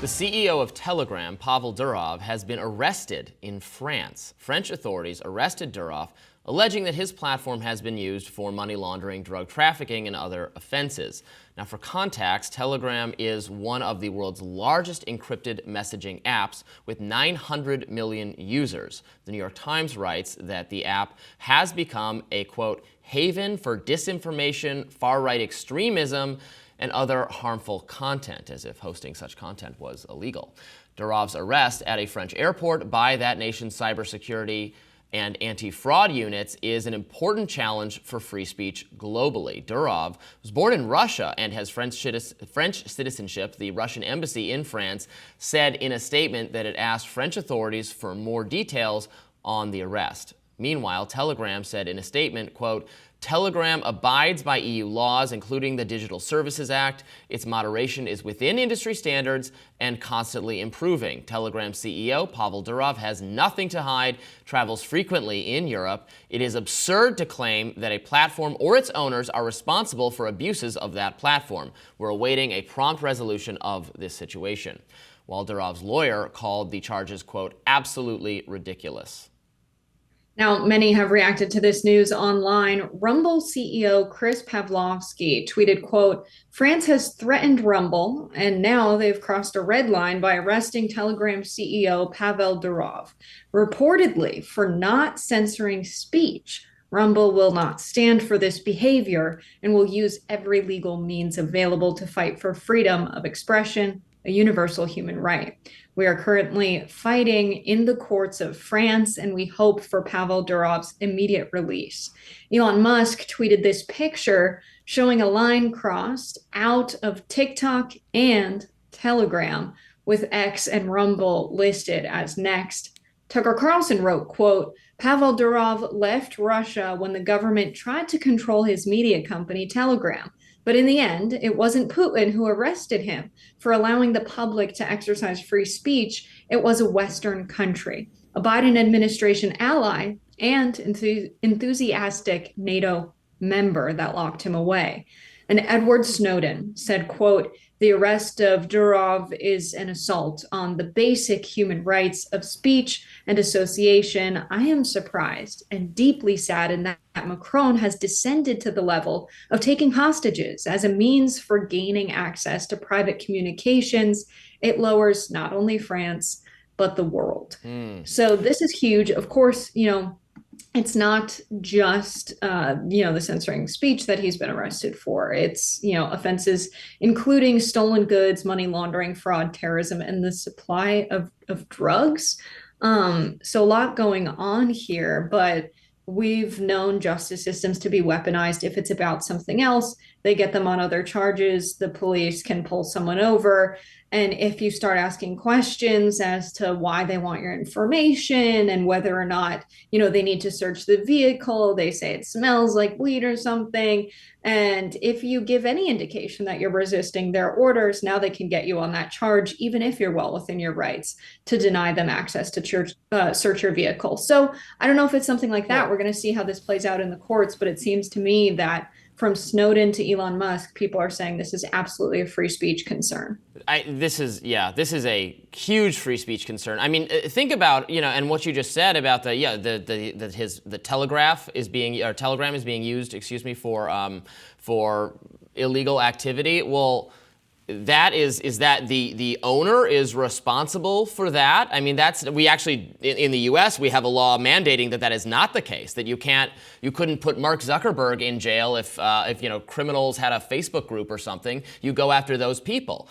The CEO of Telegram, Pavel Durov, has been arrested in France. French authorities arrested Durov, alleging that his platform has been used for money laundering, drug trafficking, and other offenses. Now, for context, Telegram is one of the world's largest encrypted messaging apps with 900 million users. The New York Times writes that the app has become a, quote, haven for disinformation, far-right extremism, and other harmful content, as if hosting such content was illegal. Durov's arrest at a French airport by that nation's cybersecurity and anti-fraud units is an important challenge for free speech globally. Durov was born in Russia and has French citizenship. The Russian embassy in France said in a statement that it asked French authorities for more details on the arrest. Meanwhile, Telegram said in a statement, quote, Telegram abides by EU laws, including the Digital Services Act. Its moderation is within industry standards and constantly improving. Telegram CEO Pavel Durov has nothing to hide, travels frequently in Europe. It is absurd to claim that a platform or its owners are responsible for abuses of that platform. We're awaiting a prompt resolution of this situation. While Durov's lawyer called the charges, quote, absolutely ridiculous. Now, many have reacted to this news online. Rumble CEO Chris Pavlovski tweeted, quote, France has threatened Rumble, and now they've crossed a red line by arresting Telegram CEO Pavel Durov, reportedly for not censoring speech. Rumble will not stand for this behavior and will use every legal means available to fight for freedom of expression, a universal human right. We are currently fighting in the courts of France, and we hope for Pavel Durov's immediate release. Elon Musk tweeted this picture showing a line crossed out of TikTok and Telegram, with X and Rumble listed as next. Tucker Carlson wrote, quote, Pavel Durov left Russia when the government tried to control his media company, Telegram. But in the end, it wasn't Putin who arrested him for allowing the public to exercise free speech. It was a Western country, a Biden administration ally, and enthusiastic NATO member that locked him away. And Edward Snowden said, quote, the arrest of Durov is an assault on the basic human rights of speech and association. I am surprised and deeply saddened that Macron has descended to the level of taking hostages as a means for gaining access to private communications. It lowers not only France, but the world. So this is huge. Of course, it's not just, the censoring speech that he's been arrested for. It's, offenses including stolen goods, money laundering, fraud, terrorism, and the supply of drugs. So a lot going on here, but we've known justice systems to be weaponized. If it's about something else, they get them on other charges. The police can pull someone over. And if you start asking questions as to why they want your information and whether or not, they need to search the vehicle, they say it smells like weed or something. And if you give any indication that you're resisting their orders, now they can get you on that charge, even if you're well within your rights to deny them access to search your vehicle. So I don't know if it's something like that. We're going to see how this plays out in the courts, but it seems to me that from Snowden to Elon Musk, people are saying this is absolutely a free speech concern. This is a huge free speech concern. I mean, think about, and what you just said about the Telegram is being used, for illegal activity. Well, that is that the owner is responsible for that? I mean, we actually in the U.S. we have a law mandating that is not the case. That you couldn't put Mark Zuckerberg in jail if criminals had a Facebook group or something. You go after those people.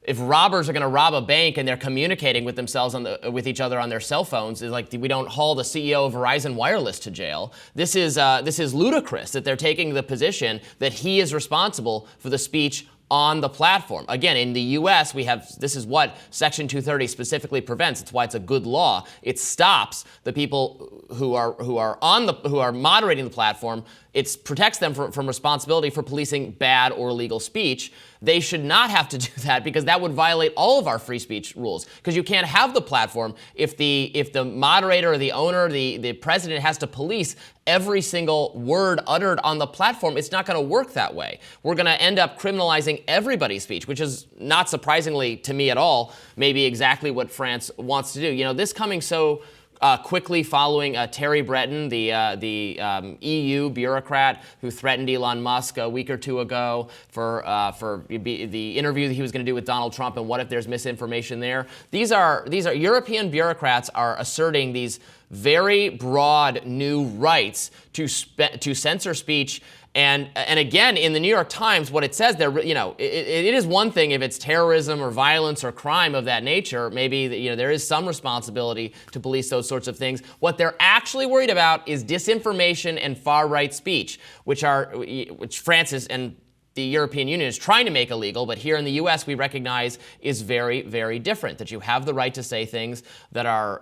If robbers are going to rob a bank and they're communicating with themselves with each other on their cell phones, is like we don't haul the CEO of Verizon Wireless to jail. This is ludicrous that they're taking the position that he is responsible for the speech on the platform. Again, in the U.S., this is what Section 230 specifically prevents. It's why it's a good law. It stops the people who are moderating the platform it protects them from responsibility for policing bad or illegal speech. They should not have to do that, because that would violate all of our free speech rules. Because you can't have the platform if the moderator or the owner, the president has to police every single word uttered on the platform. It's not going to work that way. We're going to end up criminalizing everybody's speech, which is not surprisingly to me at all, maybe exactly what France wants to do. You know, this coming so quickly following Terry Breton, the EU bureaucrat who threatened Elon Musk a week or two ago for the interview that he was going to do with Donald Trump, and what if there's misinformation there. These are European bureaucrats are asserting these very broad new rights to censor speech. And again, in the New York Times, what it says there, you know, it is one thing if it's terrorism or violence or crime of that nature. Maybe, you know, there is some responsibility to police those sorts of things. What they're actually worried about is disinformation and far-right speech, which France and the European Union is trying to make illegal, but here in the U.S. we recognize is very, very different. That you have the right to say things that are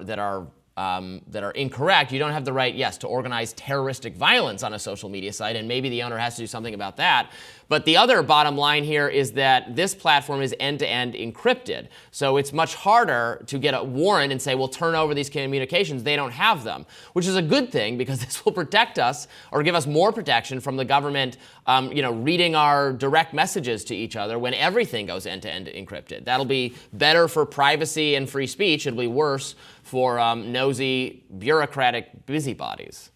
incorrect. You don't have the right, yes, to organize terroristic violence on a social media site, and maybe the owner has to do something about that. But the other bottom line here is that this platform is end-to-end encrypted. So it's much harder to get a warrant and say, well, turn over these communications. They don't have them, which is a good thing, because this will protect us, or give us more protection from the government, reading our direct messages to each other when everything goes end-to-end encrypted. That'll be better for privacy and free speech. It'll be worse for nosy bureaucratic busybodies.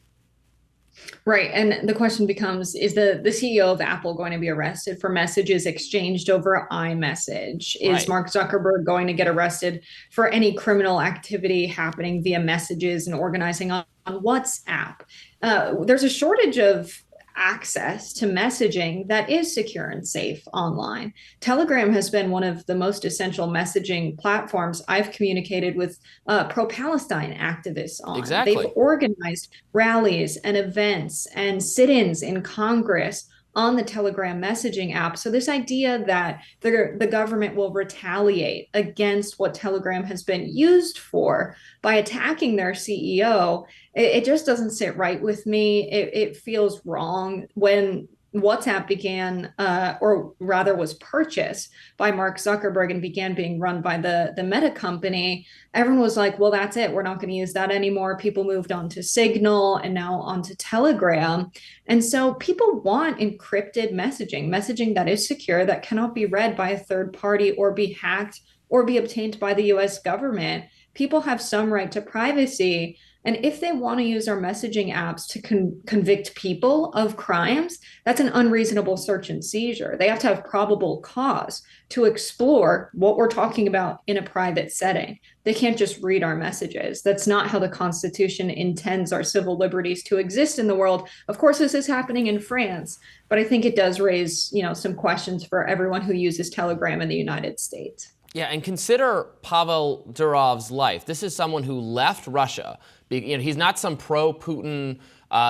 Right. And the question becomes, is the CEO of Apple going to be arrested for messages exchanged over iMessage? Is Right. Mark Zuckerberg going to get arrested for any criminal activity happening via messages and organizing on WhatsApp? There's a shortage of access to messaging that is secure and safe online. Telegram has been one of the most essential messaging platforms. I've communicated with pro-Palestine activists on. Exactly. They've organized rallies and events and sit-ins in Congress on the Telegram messaging app. So this idea that the government will retaliate against what Telegram has been used for by attacking their CEO, it just doesn't sit right with me. It feels wrong. When WhatsApp began, or rather was purchased by Mark Zuckerberg and began being run by the Meta company, everyone was like, well, that's it. We're not going to use that anymore. People moved on to Signal and now onto Telegram. And so people want encrypted messaging that is secure, that cannot be read by a third party or be hacked or be obtained by the US government. People have some right to privacy. And if they want to use our messaging apps to convict people of crimes, that's an unreasonable search and seizure. They have to have probable cause to explore what we're talking about in a private setting. They can't just read our messages. That's not how the Constitution intends our civil liberties to exist in the world. Of course, this is happening in France, but I think it does raise, some questions for everyone who uses Telegram in the United States. Yeah, and consider Pavel Durov's life. This is someone who left Russia. He's not some pro-Putin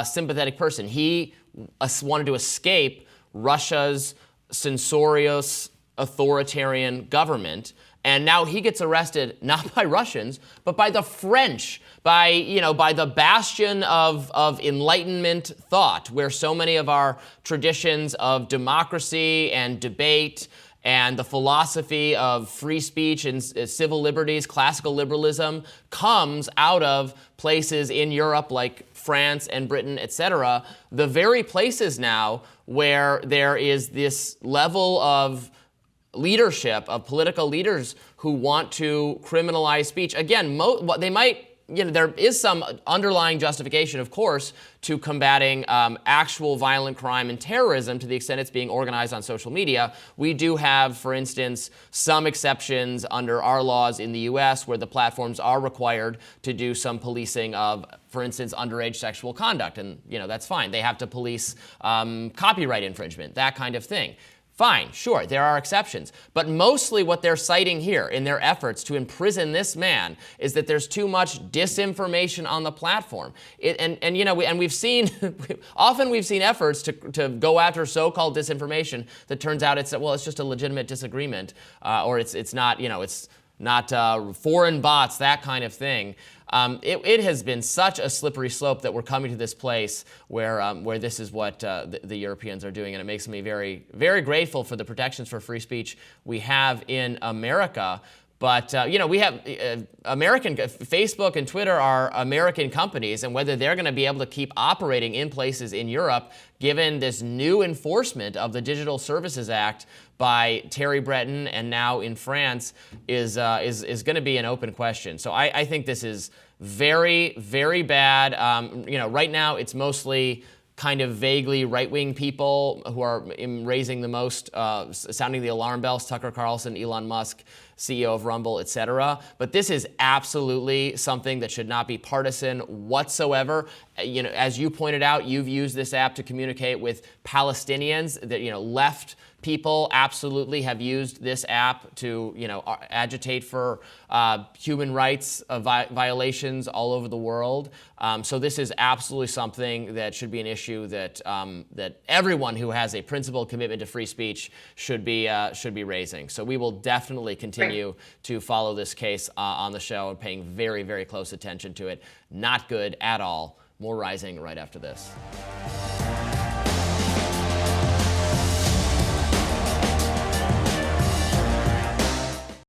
sympathetic person. He wanted to escape Russia's censorious authoritarian government, and now he gets arrested not by Russians, but by the French, by the bastion of Enlightenment thought, where so many of our traditions of democracy and debate and the philosophy of free speech and civil liberties, classical liberalism, comes out of places in Europe like France and Britain, etc. The very places now where there is this level of leadership, of political leaders who want to criminalize speech. Again, they might, there is some underlying justification, of course, to combating actual violent crime and terrorism to the extent it's being organized on social media. We do have, for instance, some exceptions under our laws in the U.S. where the platforms are required to do some policing of, for instance, underage sexual conduct. And, that's fine. They have to police copyright infringement, that kind of thing. Fine, sure, there are exceptions. But mostly what they're citing here in their efforts to imprison this man is that there's too much disinformation on the platform. We've seen, often we've seen efforts to go after so-called disinformation that turns out it's just a legitimate disagreement, or it's not not foreign bots, that kind of thing. It has been such a slippery slope that we're coming to this place where this is what the Europeans are doing, and it makes me very, very grateful for the protections for free speech we have in America. But, we have Facebook and Twitter are American companies, and whether they're going to be able to keep operating in places in Europe, given this new enforcement of the Digital Services Act by Thierry Breton and now in France, is going to be an open question. So I think this is very, very bad. Right now it's mostly kind of vaguely right-wing people who are raising the most, sounding the alarm bells, Tucker Carlson, Elon Musk, CEO of Rumble, etc. But this is absolutely something that should not be partisan whatsoever. As you pointed out, you've used this app to communicate with Palestinians. That left people absolutely have used this app to agitate for human rights violations all over the world. So this is absolutely something that should be an issue that that everyone who has a principled commitment to free speech should be raising. So we will definitely continue to follow this case on the show and paying very, very close attention to it. Not good at all. More rising right after this.